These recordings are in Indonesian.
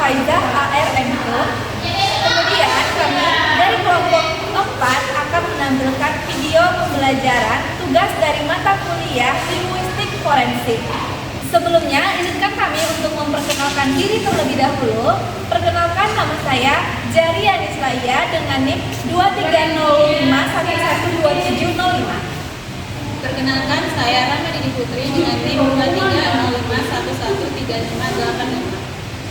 Faizah ARMO. Kemudian kami dari kelompok 4 akan menampilkan video pembelajaran tugas dari mata kuliah linguistik forensik. Sebelumnya, izinkan kami untuk memperkenalkan diri terlebih dahulu. Perkenalkan, nama saya Jari Anislaia dengan NIM 2305112705. Perkenalkan, saya Rama Didi Putri dengan NIM 2305113585.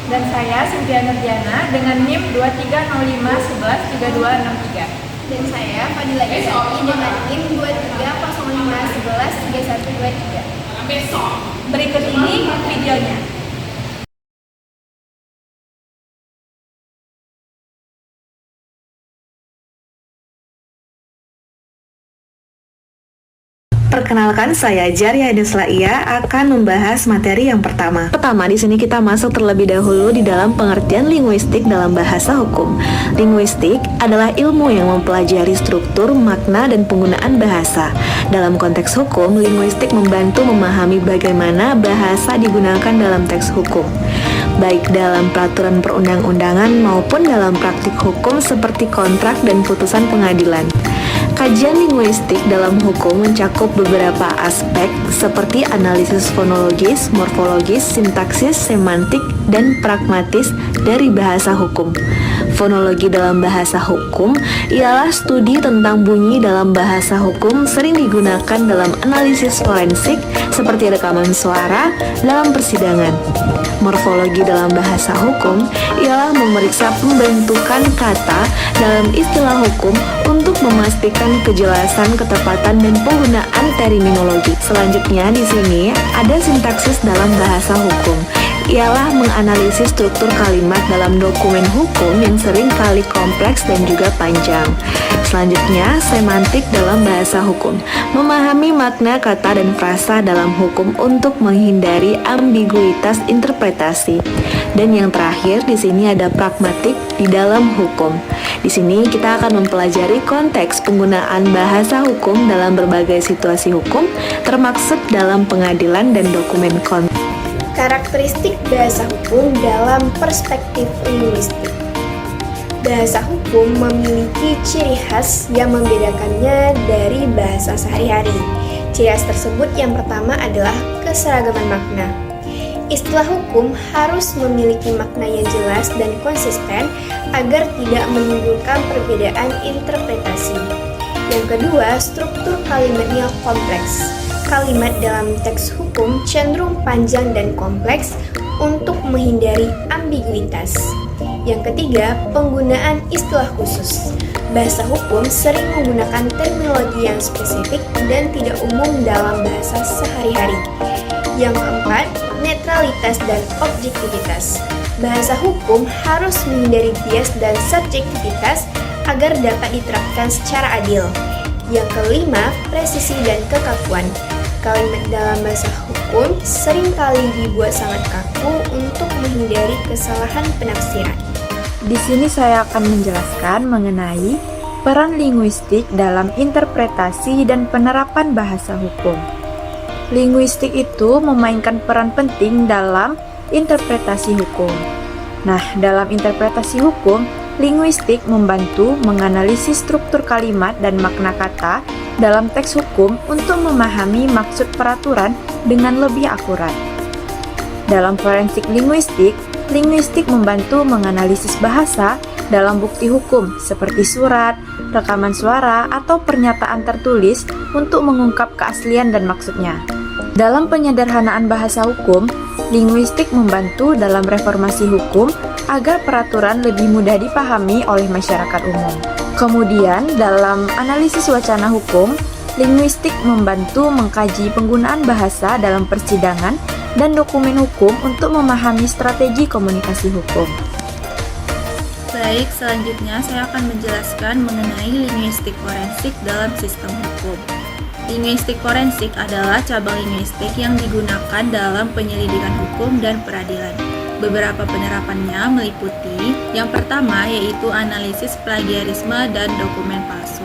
Dan saya Cynthia Nurdiana dengan NIM 2305113263. Dan saya Fadila Isati dengan NIM 2305113123. Berikut ini videonya. Perkenalkan, saya Jaria Anislaia akan membahas materi yang pertama. Di sini kita masuk terlebih dahulu di dalam pengertian linguistik dalam bahasa hukum. Linguistik adalah ilmu yang mempelajari struktur, makna, dan penggunaan bahasa. Dalam konteks hukum, linguistik membantu memahami bagaimana bahasa digunakan dalam teks hukum, baik dalam peraturan perundang-undangan maupun dalam praktik hukum seperti kontrak dan putusan pengadilan. Kajian linguistik dalam hukum mencakup beberapa aspek seperti analisis fonologis, morfologis, sintaksis, semantik, dan pragmatis dari bahasa hukum. Fonologi dalam bahasa hukum ialah studi tentang bunyi dalam bahasa hukum, sering digunakan dalam analisis forensik seperti rekaman suara dalam persidangan. Morfologi dalam bahasa hukum ialah memeriksa pembentukan kata dalam istilah hukum untuk memastikan kejelasan, ketepatan, dan penggunaan terminologi. Selanjutnya di sini ada sintaksis dalam bahasa hukum. Ialah menganalisis struktur kalimat dalam dokumen hukum yang sering kali kompleks dan juga panjang. Selanjutnya, semantik dalam bahasa hukum. Memahami makna kata dan frasa dalam hukum untuk menghindari ambiguitas interpretasi. Dan yang terakhir di sini ada pragmatik di dalam hukum. Di sini kita akan mempelajari konteks penggunaan bahasa hukum dalam berbagai situasi hukum, termaksud dalam pengadilan dan dokumen konteks. Karakteristik bahasa hukum dalam perspektif linguistik. Bahasa hukum memiliki ciri khas yang membedakannya dari bahasa sehari-hari. Ciri khas tersebut yang pertama adalah keseragaman makna. Istilah hukum harus memiliki makna yang jelas dan konsisten agar tidak menimbulkan perbedaan interpretasi. Yang kedua, struktur kalimatnya kompleks. Kalimat dalam teks hukum cenderung panjang dan kompleks untuk menghindari ambiguitas. Yang ketiga, penggunaan istilah khusus. Bahasa hukum sering menggunakan terminologi yang spesifik dan tidak umum dalam bahasa sehari-hari. Yang keempat, netralitas dan objektivitas. Bahasa hukum harus menghindari bias dan subjektivitas agar dapat diterapkan secara adil. Yang kelima, presisi dan kekakuan. Kalimat dalam bahasa hukum seringkali dibuat sangat kaku untuk menghindari kesalahan penafsiran. Di sini saya akan menjelaskan mengenai peran linguistik dalam interpretasi dan penerapan bahasa hukum. Linguistik itu memainkan peran penting dalam interpretasi hukum. Nah, dalam interpretasi hukum, linguistik membantu menganalisis struktur kalimat dan makna kata dalam teks hukum untuk memahami maksud peraturan dengan lebih akurat. Dalam forensik linguistik, linguistik membantu menganalisis bahasa dalam bukti hukum seperti surat, rekaman suara, atau pernyataan tertulis untuk mengungkap keaslian dan maksudnya. Dalam penyederhanaan bahasa hukum, linguistik membantu dalam reformasi hukum agar peraturan lebih mudah dipahami oleh masyarakat umum. Kemudian, dalam analisis wacana hukum, linguistik membantu mengkaji penggunaan bahasa dalam persidangan dan dokumen hukum untuk memahami strategi komunikasi hukum. Baik, selanjutnya saya akan menjelaskan mengenai linguistik forensik dalam sistem hukum. Linguistik forensik adalah cabang linguistik yang digunakan dalam penyelidikan hukum dan peradilan. Beberapa penerapannya meliputi yang pertama yaitu analisis plagiarisme dan dokumen palsu.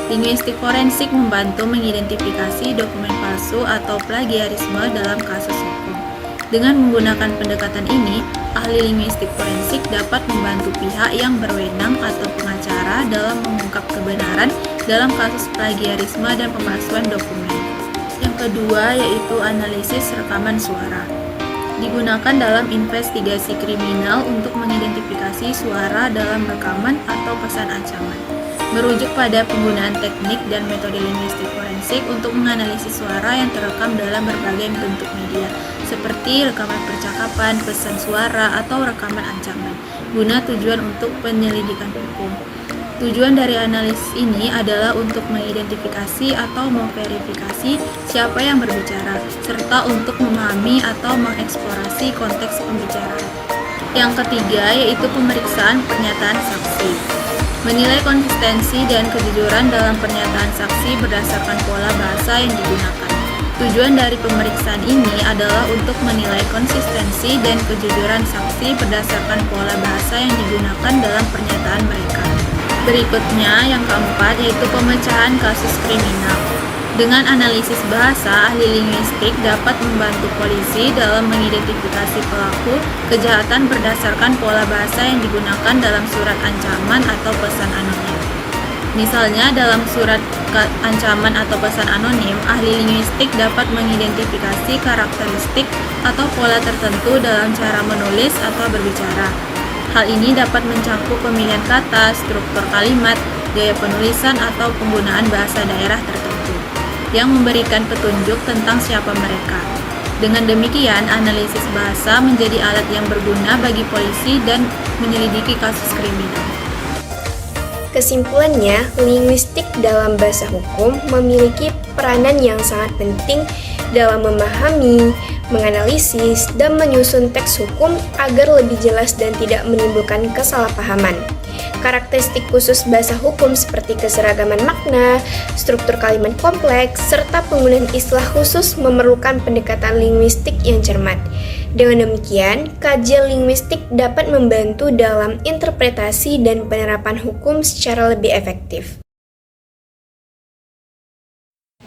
Linguistik forensik membantu mengidentifikasi dokumen palsu atau plagiarisme dalam kasus hukum. Dengan menggunakan pendekatan ini, ahli linguistik forensik dapat membantu pihak yang berwenang atau pengacara dalam mengungkap kebenaran dalam kasus plagiarisme dan pemalsuan dokumen. Yang kedua yaitu analisis rekaman suara. Digunakan dalam investigasi kriminal untuk mengidentifikasi suara dalam rekaman atau pesan ancaman. Merujuk pada penggunaan teknik dan metode linguistik forensik untuk menganalisis suara yang terekam dalam berbagai bentuk media, seperti rekaman percakapan, pesan suara, atau rekaman ancaman, guna tujuan untuk penyelidikan hukum. Tujuan dari analisis ini adalah untuk mengidentifikasi atau memverifikasi siapa yang berbicara, serta untuk memahami atau mengeksplorasi konteks pembicaraan. Yang ketiga yaitu pemeriksaan pernyataan saksi. Menilai konsistensi dan kejujuran dalam pernyataan saksi berdasarkan pola bahasa yang digunakan. Tujuan dari pemeriksaan ini adalah untuk menilai konsistensi dan kejujuran saksi berdasarkan pola bahasa yang digunakan dalam pernyataan mereka. Berikutnya, yang keempat yaitu pemecahan kasus kriminal. Dengan analisis bahasa, ahli linguistik dapat membantu polisi dalam mengidentifikasi pelaku kejahatan berdasarkan pola bahasa yang digunakan dalam surat ancaman atau pesan anonim. Misalnya, dalam surat ancaman atau pesan anonim, ahli linguistik dapat mengidentifikasi karakteristik atau pola tertentu dalam cara menulis atau berbicara. Hal ini dapat mencakup pemilihan kata, struktur kalimat, gaya penulisan, atau penggunaan bahasa daerah tertentu yang memberikan petunjuk tentang siapa mereka. Dengan demikian, analisis bahasa menjadi alat yang berguna bagi polisi dan menyelidiki kasus kriminal. Kesimpulannya, linguistik dalam bahasa hukum memiliki peranan yang sangat penting dalam memahami, menganalisis, dan menyusun teks hukum agar lebih jelas dan tidak menimbulkan kesalahpahaman. Karakteristik khusus bahasa hukum seperti keseragaman makna, struktur kalimat kompleks, serta penggunaan istilah khusus memerlukan pendekatan linguistik yang cermat. Dengan demikian, kajian linguistik dapat membantu dalam interpretasi dan penerapan hukum secara lebih efektif.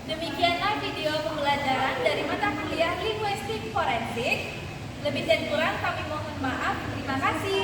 Demikianlah video pembelajaran dari mata kuliah linguistik forensik. Lebih dan kurang kami mohon maaf. Terima kasih.